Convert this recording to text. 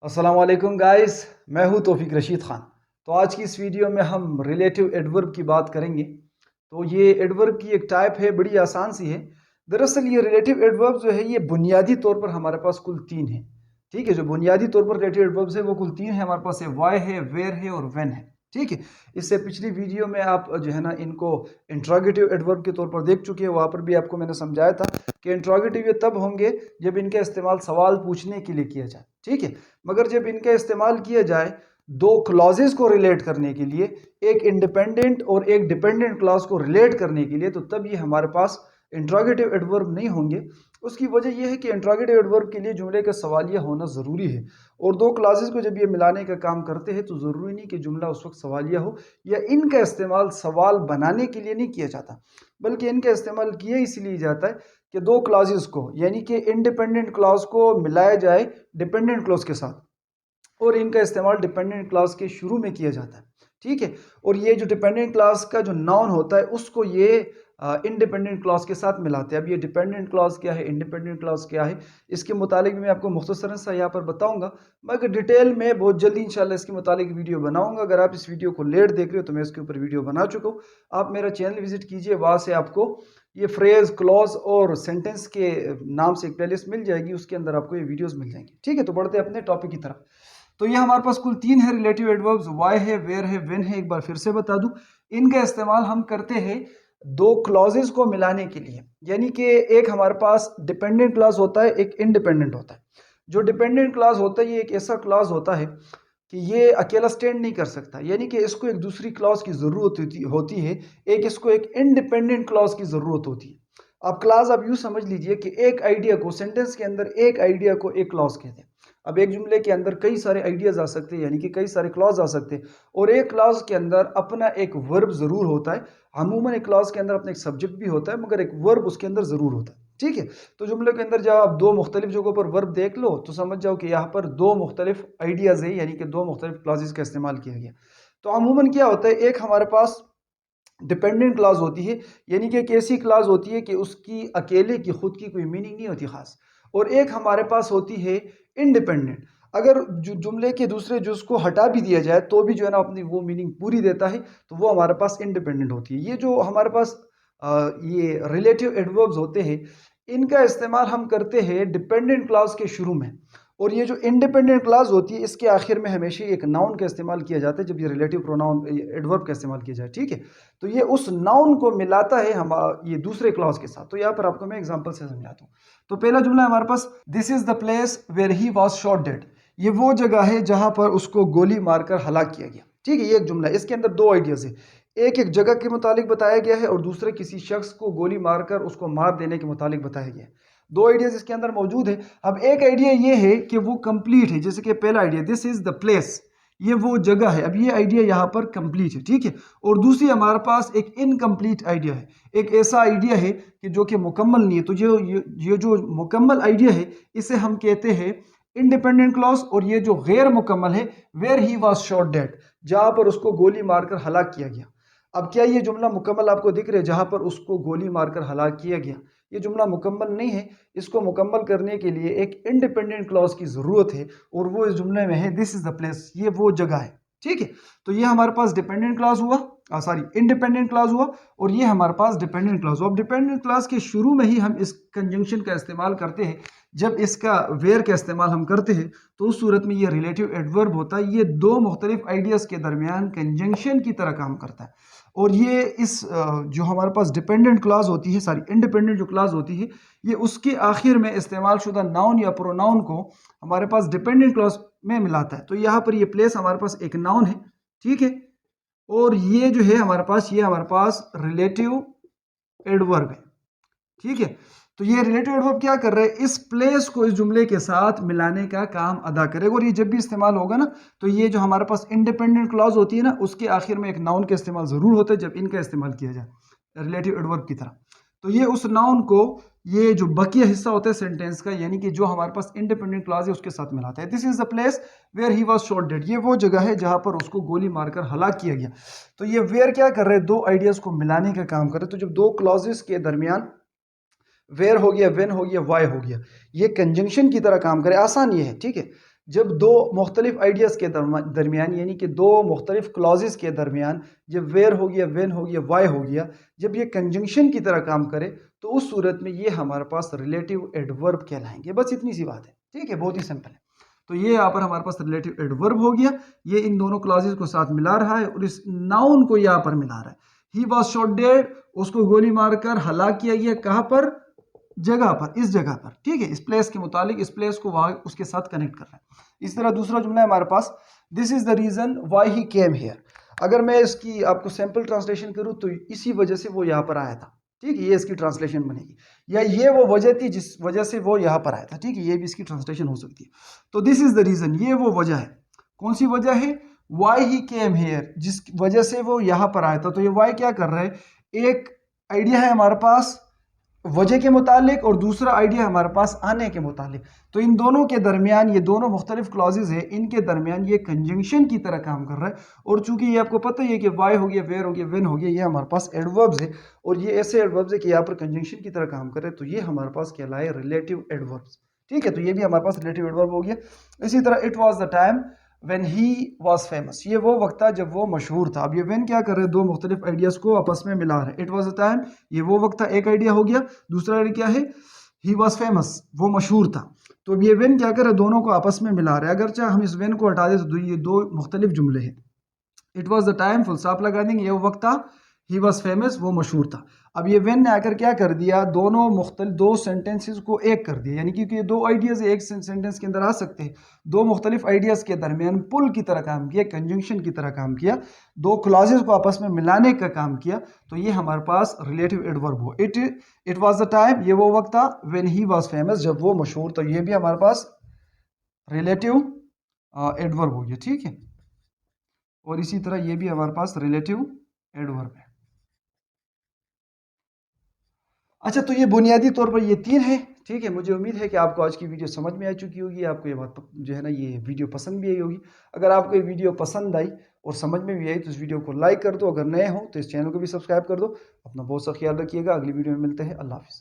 अस्सलाम वालेकुम गाइस, मैं हूं तौफीक रशीद ख़ान। तो आज की इस वीडियो में हम रिलेटिव एडवर्ब की बात करेंगे। तो ये एडवर्ब की एक टाइप है, बड़ी आसान सी है। दरअसल ये रिलेटिव एडवर्ब जो है ये बुनियादी तौर पर हमारे पास कुल तीन है। ठीक है, जो बुनियादी तौर पर रिलेटिव एडवर्ब्स है वो कुल तीन है हमारे पास है, वाई है, वेयर है और व्हेन है। ठीक है, इससे पिछली वीडियो में आप जो है ना इनको इंट्रोगेटिव एडवर्ब के तौर पर देख चुके हैं। वहाँ पर भी आपको मैंने समझाया था कि इंट्रोगेटिव ये तब होंगे जब इनका इस्तेमाल सवाल पूछने के लिए किया जाए। ठीक है, मगर जब इनका इस्तेमाल किया जाए दो क्लॉजेस को रिलेट करने के लिए, एक इंडिपेंडेंट और एक डिपेंडेंट क्लॉज को रिलेट करने के लिए, तो तब ये हमारे पास इंट्रोगेटिव एडवर्ब नहीं होंगे। उसकी वजह यह है कि इंट्रोगेटिव एडवर्ब के लिए जुमले का सवालिया होना ज़रूरी है, और दो क्लॉजेस को जब ये मिलाने का काम करते हैं तो ज़रूरी नहीं कि जुमला उस वक्त सवालिया हो, या इनका इस्तेमाल सवाल बनाने के लिए नहीं किया जाता, बल्कि इनका इस्तेमाल किया इसलिए जाता है कि दो क्लॉजेस को, यानी कि इंडिपेंडेंट क्लॉज को मिलाया जाए डिपेंडेंट क्लॉज के साथ, और इनका इस्तेमाल डिपेंडेंट क्लास के शुरू में किया जाता है। ठीक है, और ये जो डिपेंडेंट क्लास का जो नाउन होता है उसको ये इंडिपेंडेंट क्लास के साथ मिलाते हैं। अब ये डिपेंडेंट क्लास क्या है, इंडिपेंडेंट क्लास क्या है, इसके मुतालिक मैं आपको मुख्तसरन सा यहाँ पर बताऊंगा, मगर डिटेल में बहुत जल्दी इंशाल्लाह इसके मुतालिक वीडियो बनाऊंगा। अगर आप इस वीडियो को लेट देख रहे हो तो मैं इसके ऊपर वीडियो बना चुका हूँ। आप मेरा चैनल विजिट कीजिए, वहाँ से आपको ये फ्रेज, क्लॉज और सेंटेंस के नाम से एक प्लेलिस्ट मिल जाएगी, उसके अंदर आपको ये वीडियोस मिल जाएंगी। ठीक है, तो बढ़ते हैं अपने टॉपिक की तरफ। तो ये हमारे पास कुल तीन है रिलेटिव एडवर्ब्स, वाई है, वेयर है, व्हेन है। एक बार फिर से बता दूं, इनका इस्तेमाल हम करते हैं दो क्लॉजेस को मिलाने के लिए, यानी कि एक हमारे पास डिपेंडेंट क्लॉज होता है, एक इंडिपेंडेंट होता है। जो डिपेंडेंट क्लॉज होता है ये एक ऐसा क्लॉज होता है कि ये अकेला स्टैंड नहीं कर सकता, यानी कि इसको एक दूसरी क्लॉज की ज़रूरत होती है, एक इसको एक इंडिपेंडेंट क्लॉज की ज़रूरत होती है। अब क्लॉज आप यूँ समझ लीजिए कि एक आइडिया को, सेंटेंस के अंदर एक आइडिया को एक क्लॉज कहते हैं। अब एक जुमले के अंदर कई सारे आइडियाज आ सकते हैं, यानी कि कई सारे क्लॉज आ सकते हैं, और एक क्लॉज के अंदर अपना एक वर्ब ज़रूर होता है। अमूमन एक क्लॉज के अंदर अपना एक सब्जेक्ट भी होता है, मगर एक वर्ब उसके अंदर ज़रूर होता है। ठीक है, तो जुमले के अंदर जब आप दो मुख्तलिफ जगहों पर वर्ब देख लो तो समझ जाओ कि यहाँ पर दो मुख्तलिफ आइडियाज़ है, यानी कि दो मुख्तलिफ क्लॉजेस का इस्तेमाल किया गया। तो अमूमन क्या होता है, एक हमारे पास डिपेंडेंट क्लॉज होती है, यानी कि एक ऐसी क्लॉज होती है कि उसकी अकेले की खुद की कोई मीनिंग नहीं होती खास, और एक हमारे पास होती है इंडिपेंडेंट। अगर जुमले के दूसरे जुज को हटा भी दिया जाए तो भी जो है ना अपनी वो मीनिंग पूरी देता है, तो वो हमारे पास इंडिपेंडेंट होती है। ये जो हमारे पास ये रिलेटिव एडवर्ब्स होते हैं, इनका इस्तेमाल हम करते हैं डिपेंडेंट क्लॉज के शुरू में, और ये जो इंडिपेंडेंट क्लॉज होती है इसके आखिर में हमेशा एक नाउन का इस्तेमाल किया जाता है जब ये रिलेटिव प्रोनाउन एडवर्ब का इस्तेमाल किया जाए। ठीक है, तो ये उस नाउन को मिलाता है हम ये दूसरे क्लॉज के साथ। तो यहाँ पर आपको मैं एग्जांपल से समझाता हूँ। तो पहला जुमला हमारे पास, this is the place where he was shot dead. ये वो जगह है जहां पर उसको गोली मारकर हलाक किया गया। ठीक है, ये एक जुमला है, इसके अंदर दो आइडियाज है, एक एक जगह के मुतालिक बताया गया है और दूसरे किसी शख्स को गोली मारकर उसको मार देने के मुतालिक बताया गया है। दो आइडियाज इसके अंदर मौजूद है। अब एक आइडिया ये है कि वो कंप्लीट है, जैसे कि पहला idea this is the place, ये वो जगह है। अब ये आइडिया यहाँ पर कंप्लीट है। ठीक है, और दूसरी हमारे पास एक इनकम्प्लीट आइडिया है, एक ऐसा आइडिया है कि जो कि मुकम्मल नहीं है। तो ये जो मुकम्मल आइडिया है इसे हम कहते हैं इंडिपेंडेंट क्लॉज, और ये जो गैर मुकम्मल है where he was shot dead, जहां पर उसको गोली मारकर हलाक किया गया। अब क्या ये जुमला मुकम्मल आपको दिख रहा है, जहां पर उसको गोली मारकर हलाक किया गया? ये जुमला मुकम्मल नहीं है। इसको मुकम्मल करने के लिए एक इंडिपेंडेंट क्लॉज की ज़रूरत है, और वो इस जुमले में है दिस इज द प्लेस, ये वो जगह है। ठीक है, तो ये हमारे पास डिपेंडेंट क्लॉज हुआ, सॉरी इंडिपेंडेंट क्लॉज हुआ, और ये हमारे पास डिपेंडेंट क्लॉज हुआ। अब डिपेंडेंट क्लॉज के शुरू में ही हम इस कंजंक्शन का इस्तेमाल करते हैं। जब इसका वेयर का इस्तेमाल हम करते हैं तो उस सूरत में ये रिलेटिव एडवर्ब होता है, ये दो मुख्तलिफ आइडियाज़ के दरमियान कंजंक्शन की तरह काम करता है। और ये इस जो हमारे पास डिपेंडेंट क्लॉज होती है, सॉरी इंडिपेंडेंट जो क्लॉज होती है, ये उसके आखिर में इस्तेमाल शुदा नाउन या प्रोनाउन को हमारे पास डिपेंडेंट क्लॉज में मिलाता है। तो यहाँ पर ये प्लेस हमारे पास एक नाउन है। ठीक है, और ये जो है हमारे पास, ये हमारे पास रिलेटिव एडवर्ब है। ठीक है, तो ये रिलेटिव एडवर्ब क्या कर रहा है, इस प्लेस को इस जुमले के साथ मिलाने का काम अदा करेगा। और ये जब भी इस्तेमाल होगा ना, तो ये जो हमारे पास इंडिपेंडेंट क्लॉज होती है ना, उसके आखिर में एक नाउन का इस्तेमाल जरूर होता है जब इनका इस्तेमाल किया जाए रिलेटिव एडवर्ब की तरह। तो ये उस नाउन को, ये जो बकिया हिस्सा होता है सेंटेंस का, यानी कि जो हमारे पास इंडिपेंडेंट क्लॉज है उसके साथ मिलाता है। This is the place where he was shot dead, ये वो जगह है जहां पर उसको गोली मारकर हलाक किया गया। तो ये वेयर क्या कर रहे हैं, दो आइडियाज को मिलाने का काम कर रहे हैं। तो जब दो क्लॉजेस के दरमियान वेयर हो गया, वेन हो गया, वाई हो गया, ये कंजंक्शन की तरह काम करे, आसान ये है। ठीक है, जब दो मुख्तलिफ आइडियाज़ के दरमियान यानी कि दो मुख्तलिफ क्लॉजेस के दरमियान जब वेयर हो गया, वेन हो गया, वाई हो गया, जब ये कंजंक्शन की तरह काम करे तो उस सूरत में ये हमारे पास रिलेटिव एडवर्ब कहलाएंगे। बस इतनी सी बात है, ठीक है, बहुत ही सिंपल है। तो ये यहाँ पर हमारे पास रिलेटिव एडवर्ब हो गया, ये इन दोनों क्लॉजेस को साथ मिला रहा है और इस नाउन को यहाँ पर मिला रहा है। ही वॉज शॉट डेड, उसको गोली मारकर हलाक किया गया, कहाँ पर? जगह पर, इस जगह पर, ठीक है, इस प्लेस के मुतालिक इस प्लेस को वहां उसके साथ कनेक्ट कर रहा है। इस तरह दूसरा जुमला है हमारे पास, this is the reason why he came here. अगर मैं इसकी आपको सैंपल ट्रांसलेशन करूं तो इसी वजह से वो यहाँ पर आया था, ठीक है, ये इसकी ट्रांसलेशन बनेगी, या ये वो वजह थी जिस वजह से वो यहाँ पर आया था, ठीक है, ये भी इसकी ट्रांसलेशन हो सकती है। तो दिस इज द रीजन, ये वो वजह है। कौन सी वजह है? वाई ही केम हेयर, जिस वजह से वो यहाँ पर आया था। तो ये वाई क्या कर रहा है? एक आइडिया है हमारे पास वजह के मुतालिक और दूसरा आइडिया हमारे पास आने के मुतालिक। तो इन दोनों के दरमियान, ये दोनों मुख्तलिफ क्लॉजेज है, इनके दरमियान ये कंजंक्शन की तरह काम कर रहा है। और चूंकि ये आपको पता ही है कि वाई हो गया, वेयर हो गया, वेन हो गया, ये हमारे पास एडवर्ब्स है और ये ऐसे एडवर्ब्स है कि यहाँ पर कंजंक्शन की तरह काम कर रहे हैं, तो ये हमारे पास कहलाए रिलेटिव एडवर्ब्स, ठीक है। तो ये भी हमारे पास रिलेटिव एडवर्ब हो गया। इसी तरह it was the time when he was famous, ये वो वक्त था जब वो मशहूर था। अब ये व्हेन क्या कर रहे हैं? दो मुख्तलिफ आइडियाज को आपस में मिला रहे हैं। इट वॉज अ टाइम, ये वो वक्त था, एक आइडिया हो गया। दूसरा आइडिया क्या है? ही वॉज फेमस, वो मशहूर था। तो अब ये व्हेन क्या कर रहे हैं? दोनों को आपस में मिला रहे हैं। अगर चाहे हम इस व्हेन को हटा दें तो ये दो मुख्तलिफ जुमले हैं। It was the time, full stop लगा देंगे, ये वो वक्त था। ही वॉज फेमस, वो मशहूर था। अब ये व्हेन ने आकर क्या कर दिया? दोनों मुख्तलिफ दो सेंटेंसेस को एक कर दिया, यानी कि ये दो आइडियाज एक सेंटेंस के अंदर आ सकते हैं। दो मुख्तलिफ आइडियाज के दरमियान पुल की तरह काम किया, कंजंक्शन की तरह काम किया, दो क्लॉजेज को आपस में मिलाने का काम किया। तो ये हमारे पास रिलेटिव एडवर्ब हो। इट वॉज द टाइम, ये वो वक्त था, व्हेन ही वॉज फेमस, जब वो मशहूर। तो ये भी हमारे पास रिलेटिव एडवर्ब हो गया, ठीक है। और इसी तरह ये भी हमारे पास रिलेटिव एडवर्ब है। अच्छा, तो ये बुनियादी तौर पर ये तीन है, ठीक है। मुझे उम्मीद है कि आपको आज की वीडियो समझ में आ चुकी होगी, आपको ये बात जो है ना, ये वीडियो पसंद भी आई होगी। अगर आपको ये वीडियो पसंद आई और समझ में भी आई तो इस वीडियो को लाइक कर दो। अगर नए हो तो इस चैनल को भी सब्सक्राइब कर दो। अपना बहुत सा ख्याल रखिएगा। अगली वीडियो में मिलते हैं। अल्लाह हाफिज़।